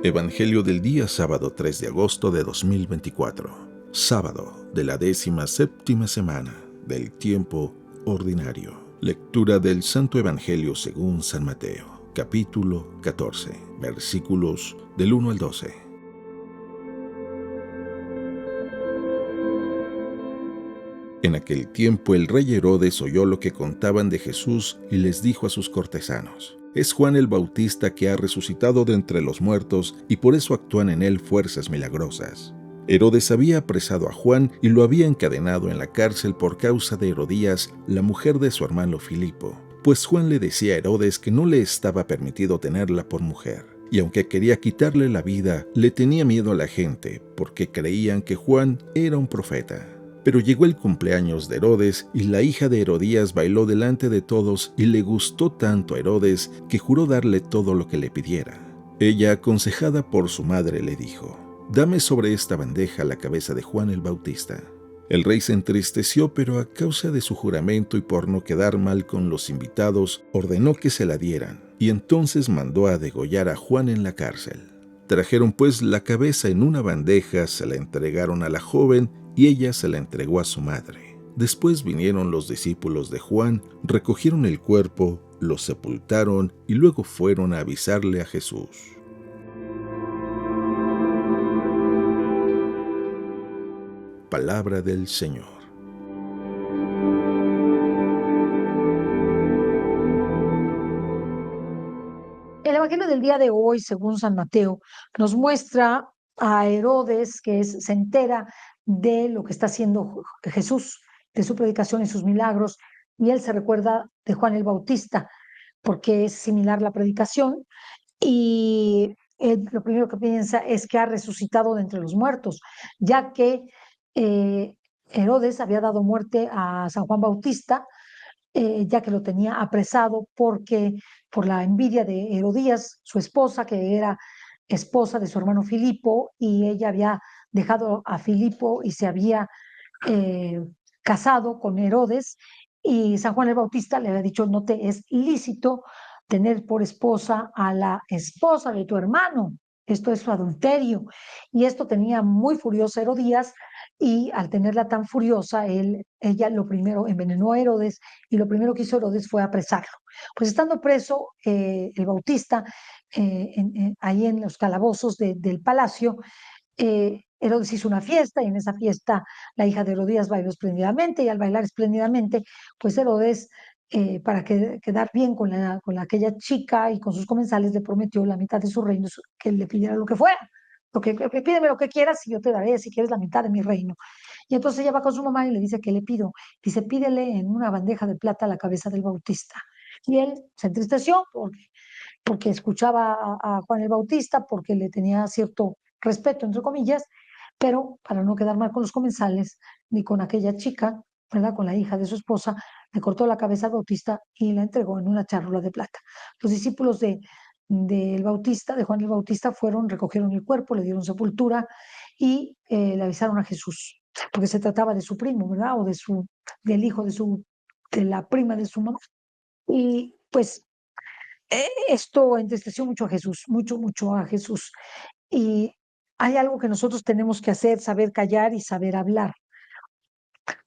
Evangelio del día sábado 3 de agosto de 2024, sábado de la 17ª semana del tiempo ordinario. Lectura del Santo Evangelio según San Mateo, capítulo 14, versículos del 1 al 12. En aquel tiempo el rey Herodes oyó lo que contaban de Jesús y les dijo a sus cortesanos: es Juan el Bautista que ha resucitado de entre los muertos y por eso actúan en él fuerzas milagrosas. Herodes había apresado a Juan y lo había encadenado en la cárcel por causa de Herodías, la mujer de su hermano Filipo, pues Juan le decía a Herodes que no le estaba permitido tenerla por mujer. Y aunque quería quitarle la vida, le tenía miedo a la gente, porque creían que Juan era un profeta. Pero llegó el cumpleaños de Herodes y la hija de Herodías bailó delante de todos y le gustó tanto a Herodes que juró darle todo lo que le pidiera. Ella, aconsejada por su madre, le dijo: dame sobre esta bandeja la cabeza de Juan el Bautista. El rey se entristeció, pero a causa de su juramento y por no quedar mal con los invitados, ordenó que se la dieran, y entonces mandó a degollar a Juan en la cárcel. Trajeron pues la cabeza en una bandeja, se la entregaron a la joven y ella se la entregó a su madre. Después vinieron los discípulos de Juan, recogieron el cuerpo, lo sepultaron y luego fueron a avisarle a Jesús. Palabra del Señor. El Evangelio del día de hoy, según San Mateo, nos muestra a Herodes que se entera de lo que está haciendo Jesús, de su predicación y sus milagros, y él se recuerda de Juan el Bautista, porque es similar la predicación, y él lo primero que piensa es que ha resucitado de entre los muertos, ya que eh, Herodes había dado muerte a San Juan Bautista, ya que lo tenía apresado porque por la envidia de Herodías, su esposa, que era esposa de su hermano Filipo, y ella había dejado a Filipo y se había eh, casado con Herodes, y San Juan el Bautista le había dicho: no te es lícito tener por esposa a la esposa de tu hermano, esto es su adulterio. Y esto tenía muy furiosa Herodías, y al tenerla tan furiosa, ella lo primero envenenó a Herodes, y lo primero que hizo Herodes fue apresarlo. Pues estando preso el Bautista, ahí en los calabozos del palacio, Herodes hizo una fiesta, y en esa fiesta la hija de Herodías bailó espléndidamente, y al bailar espléndidamente, pues Herodes, para quedar bien con aquella chica y con sus comensales, le prometió la mitad de su reino, que le pidiera lo que fuera. Pídeme lo que quieras y yo te daré, si quieres, la mitad de mi reino. Y entonces ella va con su mamá y le dice: ¿qué le pido? Dice: pídele en una bandeja de plata la cabeza del Bautista. Y él se entristeció porque escuchaba a Juan el Bautista, porque le tenía cierto respeto, entre comillas, pero para no quedar mal con los comensales ni con aquella chica, ¿verdad? Con la hija de su esposa, le cortó la cabeza al Bautista y la entregó en una charrua de plata. Los discípulos del Bautista, de Juan el Bautista, fueron, recogieron el cuerpo, le dieron sepultura y le avisaron a Jesús, porque se trataba de su primo, ¿verdad? O del hijo de la prima de su mamá. Y pues esto entristeció mucho a Jesús, mucho, mucho a Jesús. Y hay algo que nosotros tenemos que hacer: saber callar y saber hablar.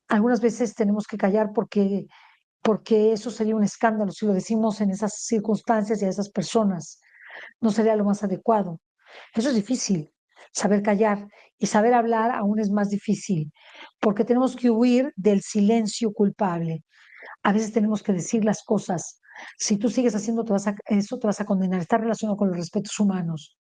Algunas veces tenemos que callar porque eso sería un escándalo si lo decimos en esas circunstancias y a esas personas. No sería lo más adecuado. Eso es difícil, saber callar, y saber hablar aún es más difícil, porque tenemos que huir del silencio culpable. A veces tenemos que decir las cosas. Si tú sigues haciendo eso, te vas a condenar. Está relacionado con los respetos humanos.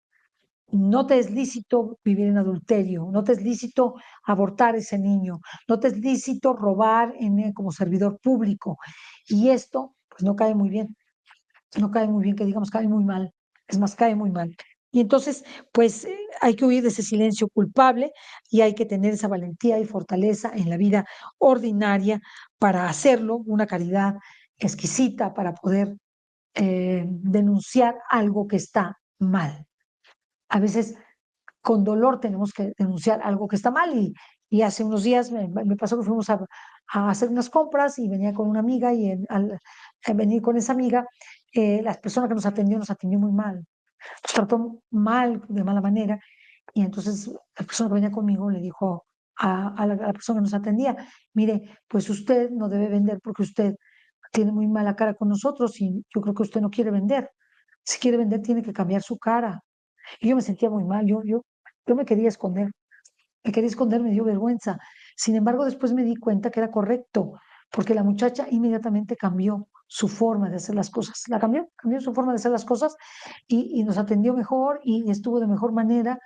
No te es lícito vivir en adulterio, no te es lícito abortar ese niño, no te es lícito robar como servidor público. Y esto, pues no cae muy bien, no cae muy bien, que digamos, cae muy mal, es más, cae muy mal. Y entonces, pues hay que huir de ese silencio culpable, y hay que tener esa valentía y fortaleza en la vida ordinaria para hacerlo, una caridad exquisita para poder denunciar algo que está mal. A veces con dolor tenemos que denunciar algo que está mal, y hace unos días me pasó que fuimos a hacer unas compras y venía con una amiga, y al venir con esa amiga, las personas que nos atendió muy mal. Nos trató mal, de mala manera, y entonces la persona que venía conmigo le dijo a la persona que nos atendía, mire, pues usted no debe vender porque usted tiene muy mala cara con nosotros y yo creo que usted no quiere vender. Si quiere vender, tiene que cambiar su cara. Y yo me sentía muy mal, yo me quería esconder, me dio vergüenza. Sin embargo, después me di cuenta que era correcto, porque la muchacha inmediatamente cambió su forma de hacer las cosas. La cambió su forma de hacer las cosas y nos atendió mejor y estuvo de mejor manera.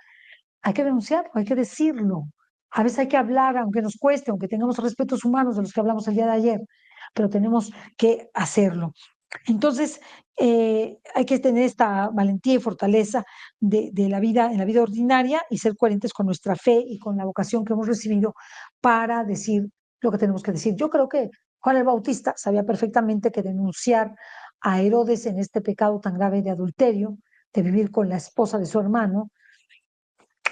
Hay que denunciarlo, hay que decirlo. A veces hay que hablar, aunque nos cueste, aunque tengamos respetos humanos de los que hablamos el día de ayer, pero tenemos que hacerlo. Entonces, hay que tener esta valentía y fortaleza de la vida, en la vida ordinaria y ser coherentes con nuestra fe y con la vocación que hemos recibido para decir lo que tenemos que decir. Yo creo que Juan el Bautista sabía perfectamente que denunciar a Herodes en este pecado tan grave de adulterio, de vivir con la esposa de su hermano,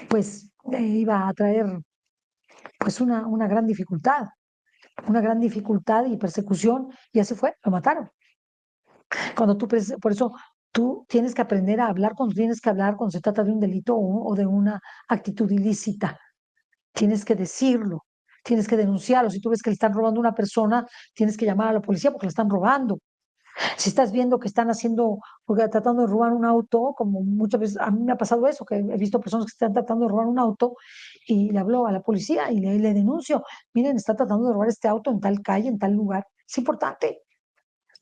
pues iba a traer pues una gran dificultad y persecución, y así fue, lo mataron. Por eso tú tienes que aprender a hablar cuando tienes que hablar, cuando se trata de un delito o de una actitud ilícita. Tienes que decirlo, tienes que denunciarlo. Si tú ves que le están robando a una persona, tienes que llamar a la policía porque le están robando. Si estás viendo que están haciendo, porque tratando de robar un auto, como muchas veces a mí me ha pasado eso, que he visto personas que están tratando de robar un auto y le hablo a la policía y le denuncio, miren, está tratando de robar este auto en tal calle, en tal lugar. Es importante,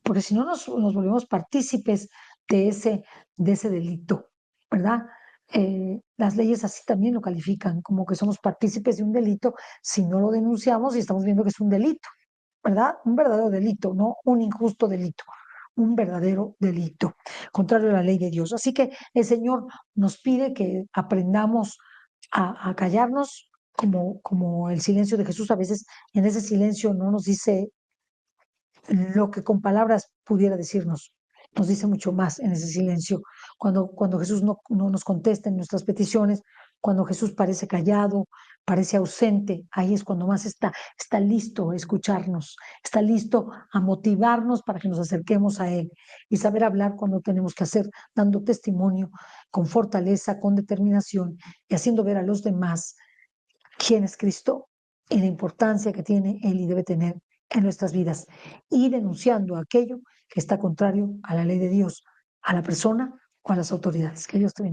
porque si no nos volvemos partícipes de de ese delito, ¿verdad? Las leyes así también lo califican, como que somos partícipes de un delito si no lo denunciamos y estamos viendo que es un delito, ¿verdad? Un verdadero delito, no un injusto delito, un verdadero delito, contrario a la ley de Dios. Así que el Señor nos pide que aprendamos a callarnos como el silencio de Jesús. A veces en ese silencio no nos dice lo que con palabras pudiera decirnos. Nos dice mucho más en ese silencio. Cuando Jesús no nos contesta en nuestras peticiones, cuando Jesús parece callado, parece ausente, ahí es cuando más está listo a escucharnos, está listo a motivarnos para que nos acerquemos a Él y saber hablar cuando tenemos que hacer, dando testimonio con fortaleza, con determinación y haciendo ver a los demás quién es Cristo y la importancia que tiene Él y debe tener en nuestras vidas y denunciando aquello que está contrario a la ley de Dios, a la persona o a las autoridades. Que Dios te bendiga.